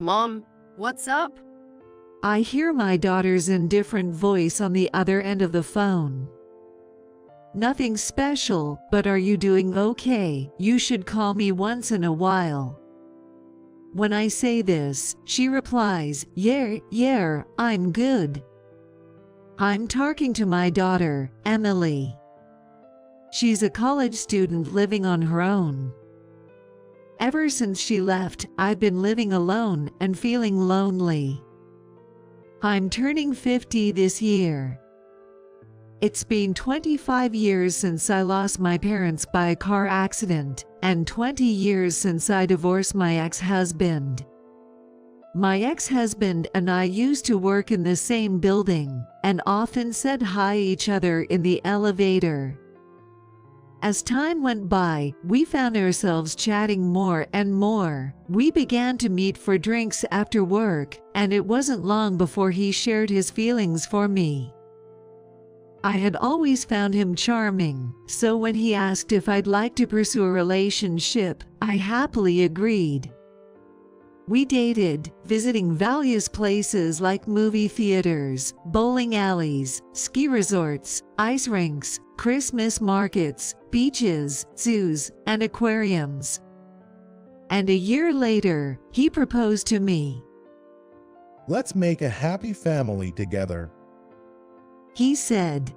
Mom, what's up? I hear my daughter's indifferent voice on the other end of the phone. Nothing special, but are you doing okay? You should call me once in a while. When I say this, she replies, yeah, I'm good. I'm talking to my daughter, Emily. She's a college student living on her own. Ever since she left, I've been living alone and feeling lonely. I'm turning 50 this year. It's been 25 years since I lost my parents by a car accident, and 20 years since I divorced my ex-husband. My ex-husband and I used to work in the same building, and often said hi to each other in the elevator. As time went by, we found ourselves chatting more and more. We began to meet for drinks after work, and it wasn't long before he shared his feelings for me. I had always found him charming, so when he asked if I'd like to pursue a relationship, I happily agreed. We dated, visiting various places like movie theaters, bowling alleys, ski resorts, ice rinks, Christmas markets, beaches, zoos, and aquariums. And a year later, he proposed to me. Let's make a happy family together, he said.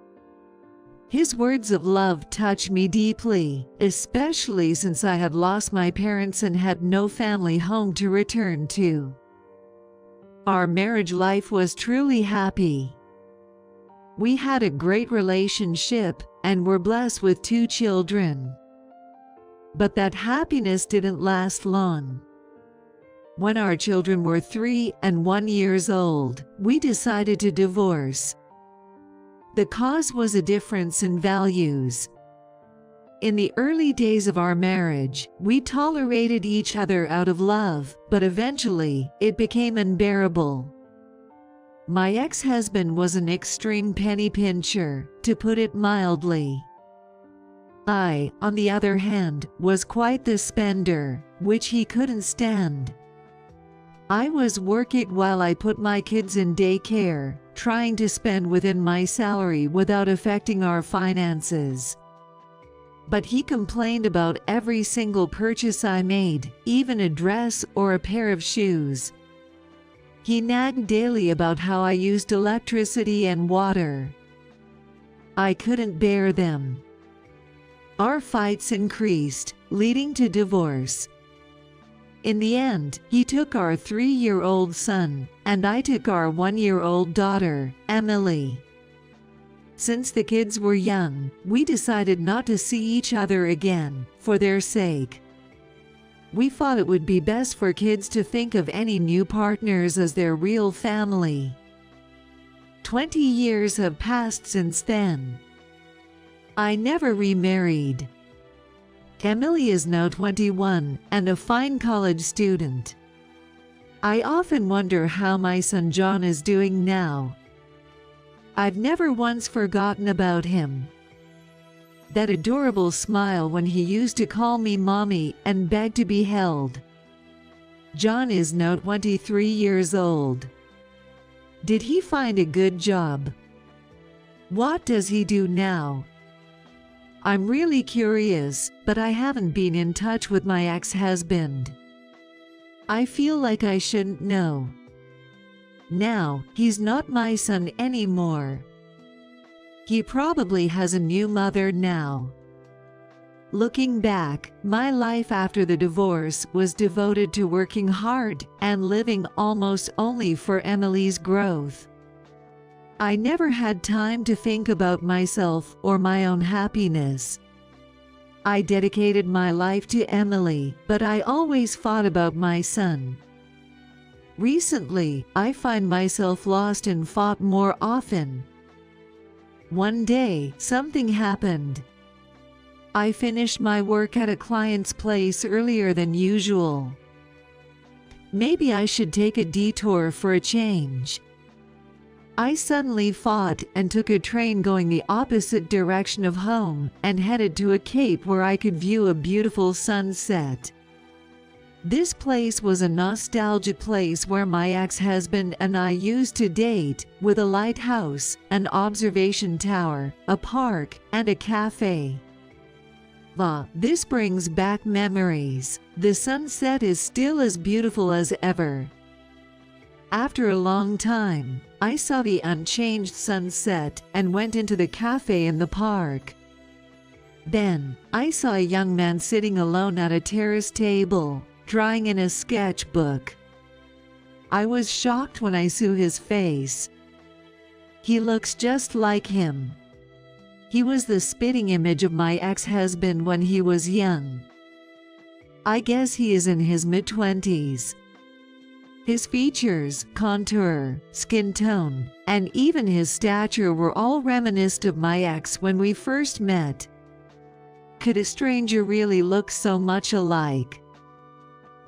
His words of love touched me deeply, especially since I had lost my parents and had no family home to return to. Our marriage life was truly happy. We had a great relationship and were blessed with 2 children. But that happiness didn't last long. When our children were 3 and 1 years old, we decided to divorce. The cause was a difference in values. In the early days of our marriage, we tolerated each other out of love, but eventually, it became unbearable. My ex-husband was an extreme penny pincher, to put it mildly. I, on the other hand, was quite the spender, which he couldn't stand. I was working while I put my kids in daycare, trying to spend within my salary without affecting our finances. But he complained about every single purchase I made, even a dress or a pair of shoes. He nagged daily about how I used electricity and water. I couldn't bear them. Our fights increased, leading to divorce. In the end, he took our 3-year-old son, and I took our 1-year-old daughter, Emily. Since the kids were young, we decided not to see each other again, for their sake. We thought it would be best for kids to think of any new partners as their real family. 20 years have passed since then. I never remarried. Emily is now 21 and a fine college student. I often wonder how my son John is doing now. I've never once forgotten about him. That adorable smile when he used to call me mommy and beg to be held. John is now 23 years old. Did he find a good job? What does he do now? I'm really curious, but I haven't been in touch with my ex-husband. I feel like I shouldn't know. Now, he's not my son anymore. He probably has a new mother now. Looking back, my life after the divorce was devoted to working hard and living almost only for Emily's growth. I never had time to think about myself or my own happiness. I dedicated my life to Emily, but I always thought about my son. Recently, I find myself lost in thought more often. One day, something happened. I finished my work at a client's place earlier than usual. Maybe I should take a detour for a change. I suddenly thought and took a train going the opposite direction of home and headed to a cape where I could view a beautiful sunset. This place was a nostalgic place where my ex-husband and I used to date, with a lighthouse, an observation tower, a park, and a cafe. This brings back memories. The sunset is still as beautiful as ever. After a long time, I saw the unchanged sunset and went into the cafe in the park. Then, I saw a young man sitting alone at a terrace table, drawing in a sketchbook. I was shocked when I saw his face. He looks just like him. He was the spitting image of my ex-husband when he was young. I guess he is in his mid-20s. His features, contour, skin tone, and even his stature were all reminiscent of my ex when we first met. Could a stranger really look so much alike?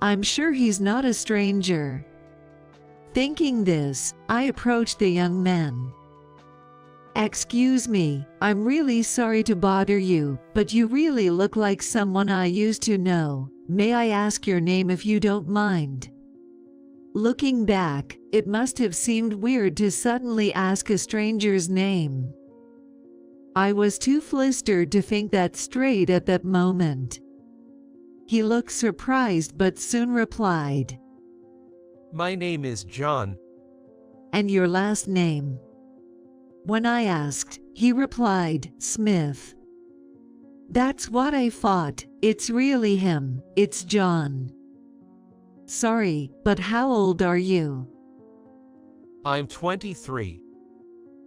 I'm sure he's not a stranger. Thinking this, I approached the young man. "Excuse me, I'm really sorry to bother you, but you really look like someone I used to know. May I ask your name if you don't mind?" Looking back, it must have seemed weird to suddenly ask a stranger's name. I was too flustered to think that straight at that moment. He looked surprised but soon replied, "My name is John." "And your last name?" When I asked, he replied, "Smith." "That's what I thought. It's really him. It's John." "Sorry, but how old are you?" "I'm 23.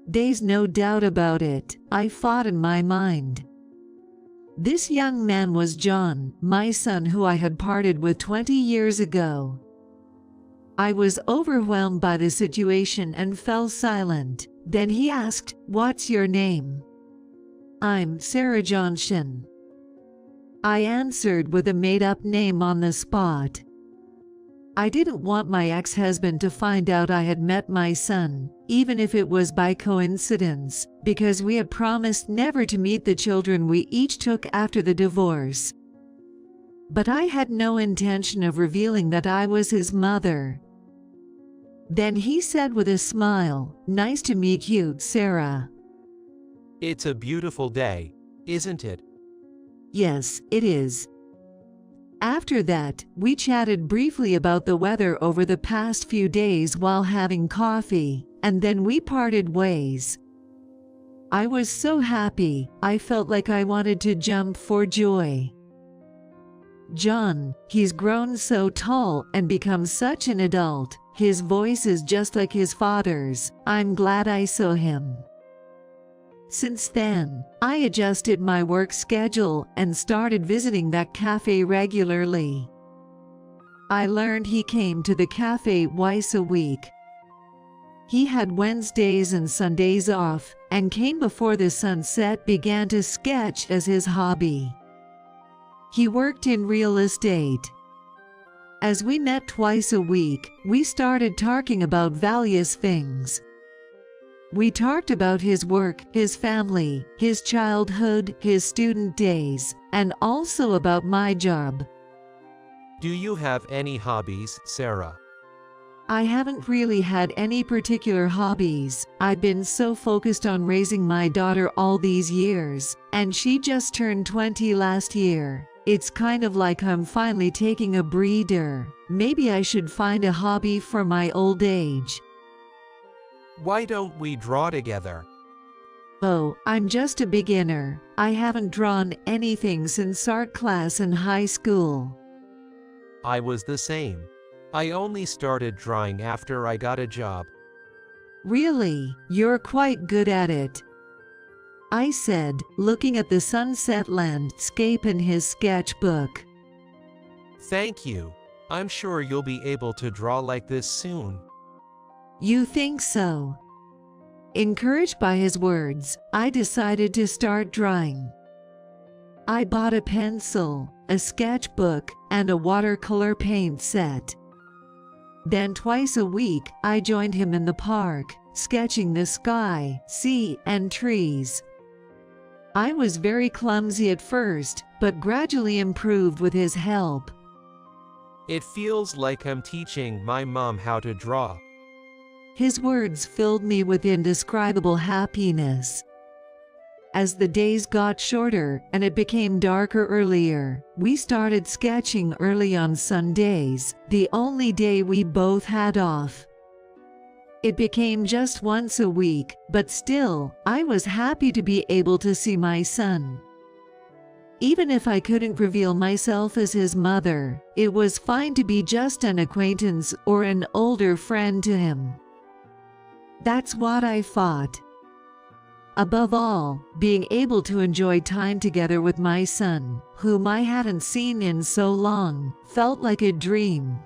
There's no doubt about it, I thought in my mind. This young man was John, my son who I had parted with 20 years ago. I was overwhelmed by the situation and fell silent. Then he asked, "What's your name?" "I'm Sarah Johnson." I answered with a made-up name on the spot. I didn't want my ex-husband to find out I had met my son, even if it was by coincidence, because we had promised never to meet the children we each took after the divorce. But I had no intention of revealing that I was his mother. Then he said with a smile, "Nice to meet you, Sarah." It's a beautiful day, isn't it? "Yes, it is." After that, we chatted briefly about the weather over the past few days while having coffee, and then we parted ways. I was so happy, I felt like I wanted to jump for joy. John, he's grown so tall and become such an adult. His voice is just like his father's. I'm glad I saw him. Since then, I adjusted my work schedule and started visiting that cafe regularly. I learned he came to the cafe twice a week. He had Wednesdays and Sundays off and came before the sunset, began to sketch as his hobby. He worked in real estate. As we met twice a week, we started talking about various things. We talked about his work, his family, his childhood, his student days, and also about my job. Do you have any hobbies, Sarah? I haven't really had any particular hobbies. I've been so focused on raising my daughter all these years, and she just turned 20 last year. It's kind of like I'm finally taking a breather. Maybe I should find a hobby for my old age. Why don't we draw together? Oh, I'm just a beginner. I haven't drawn anything since art class in high school. I was the same. I only started drawing after I got a job. Really, you're quite good at it, I said, looking at the sunset landscape in his sketchbook. Thank you. I'm sure you'll be able to draw like this soon. You think so? Encouraged by his words, I decided to start drawing. I bought a pencil, a sketchbook, and a watercolor paint set. Then twice a week, I joined him in the park, sketching the sky, sea, and trees. I was very clumsy at first, but gradually improved with his help. It feels like I'm teaching my mom how to draw. His words filled me with indescribable happiness. As the days got shorter and it became darker earlier, we started sketching early on Sundays, the only day we both had off. It became just once a week, but still, I was happy to be able to see my son. Even if I couldn't reveal myself as his mother, it was fine to be just an acquaintance or an older friend to him. That's what I thought. Above all, being able to enjoy time together with my son, whom I hadn't seen in so long, felt like a dream.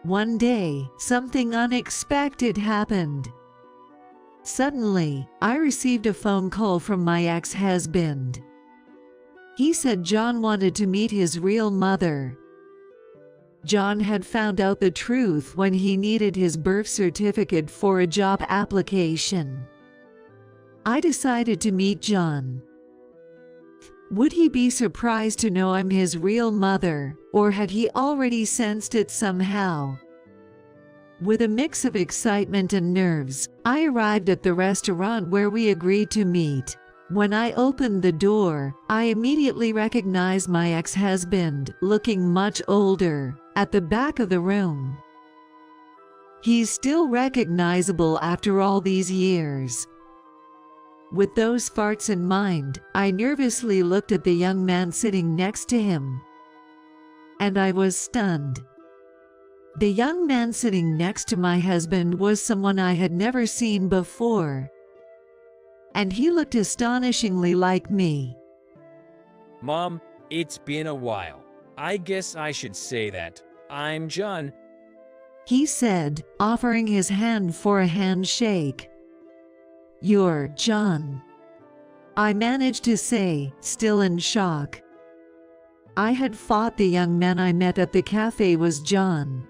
One day, something unexpected happened. Suddenly, I received a phone call from my ex-husband. He said John wanted to meet his real mother. John had found out the truth when he needed his birth certificate for a job application. I decided to meet John. Would he be surprised to know I'm his real mother, or had he already sensed it somehow? With a mix of excitement and nerves, I arrived at the restaurant where we agreed to meet. When I opened the door, I immediately recognized my ex-husband, looking much older, at the back of the room. He's still recognizable after all these years. With those farts in mind, I nervously looked at the young man sitting next to him. And I was stunned. The young man sitting next to my husband was someone I had never seen before. And he looked astonishingly like me. Mom, it's been a while. I guess I should say that. I'm John. He said, offering his hand for a handshake. You're John. I managed to say, still in shock. I had thought the young man I met at the cafe was John.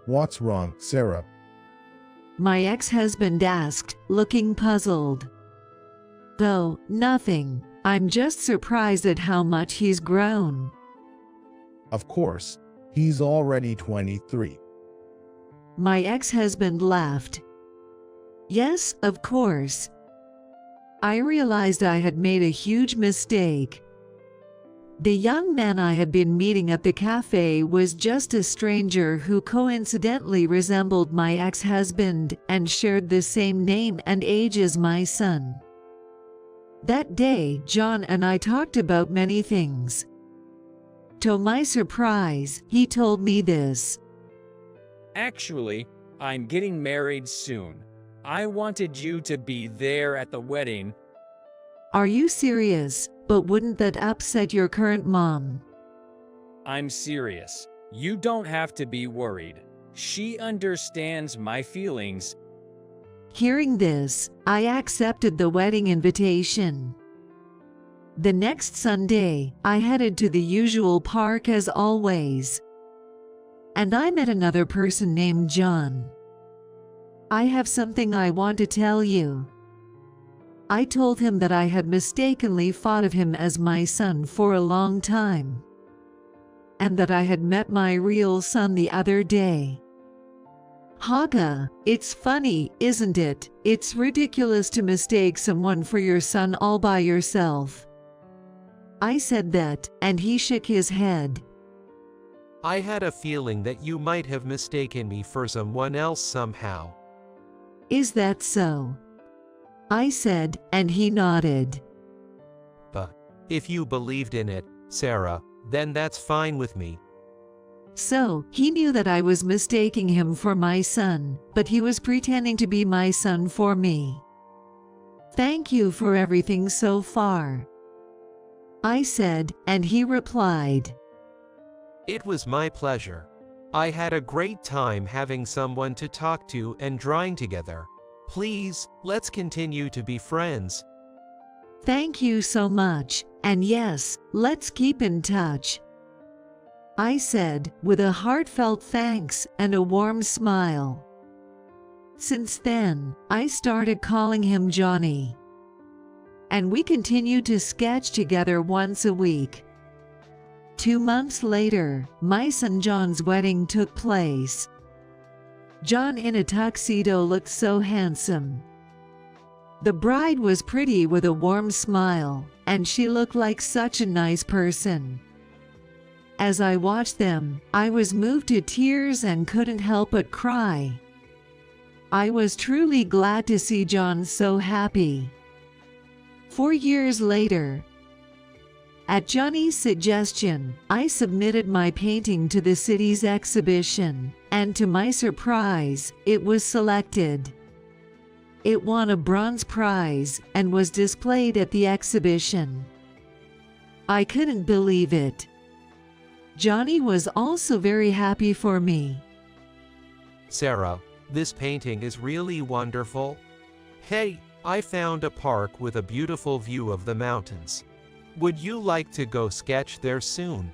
What's wrong, Sarah? My ex-husband asked, looking puzzled. Oh, nothing. I'm just surprised at how much he's grown. Of course, he's already 23. My ex-husband laughed. Yes, of course. I realized I had made a huge mistake. The young man I had been meeting at the cafe was just a stranger who coincidentally resembled my ex-husband and shared the same name and age as my son. That day, John and I talked about many things. To my surprise, he told me this. Actually, I'm getting married soon. I wanted you to be there at the wedding. Are you serious? But wouldn't that upset your current mom? I'm serious. You don't have to be worried. She understands my feelings. Hearing this, I accepted the wedding invitation. The next Sunday, I headed to the usual park as always. And I met another person named John. I have something I want to tell you. I told him that I had mistakenly thought of him as my son for a long time. And that I had met my real son the other day. Haga, it's funny, isn't it? It's ridiculous to mistake someone for your son all by yourself. I said that, and he shook his head. I had a feeling that you might have mistaken me for someone else somehow. Is that so? I said, and he nodded. But if you believed in it, Sarah, then that's fine with me. So, he knew that I was mistaking him for my son, but he was pretending to be my son for me. Thank you for everything so far. I said, and he replied. It was my pleasure. I had a great time having someone to talk to and drawing together. Please, let's continue to be friends. Thank you so much, and yes, let's keep in touch. I said, with a heartfelt thanks and a warm smile. Since then, I started calling him Johnny. And we continued to sketch together once a week. 2 months later, my son John's wedding took place. John in a tuxedo looked so handsome. The bride was pretty with a warm smile, and she looked like such a nice person. As I watched them, I was moved to tears and couldn't help but cry. I was truly glad to see John so happy. 4 years later, at Johnny's suggestion, I submitted my painting to the city's exhibition, and to my surprise, it was selected. It won a bronze prize and was displayed at the exhibition. I couldn't believe it. Johnny was also very happy for me. Sarah, this painting is really wonderful. Hey, I found a park with a beautiful view of the mountains. Would you like to go sketch there soon?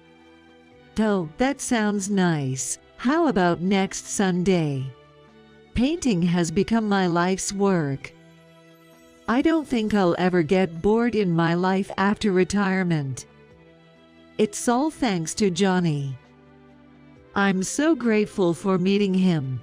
Oh, that sounds nice. How about next Sunday? Painting has become my life's work. I don't think I'll ever get bored in my life after retirement. It's all thanks to Johnny. I'm so grateful for meeting him.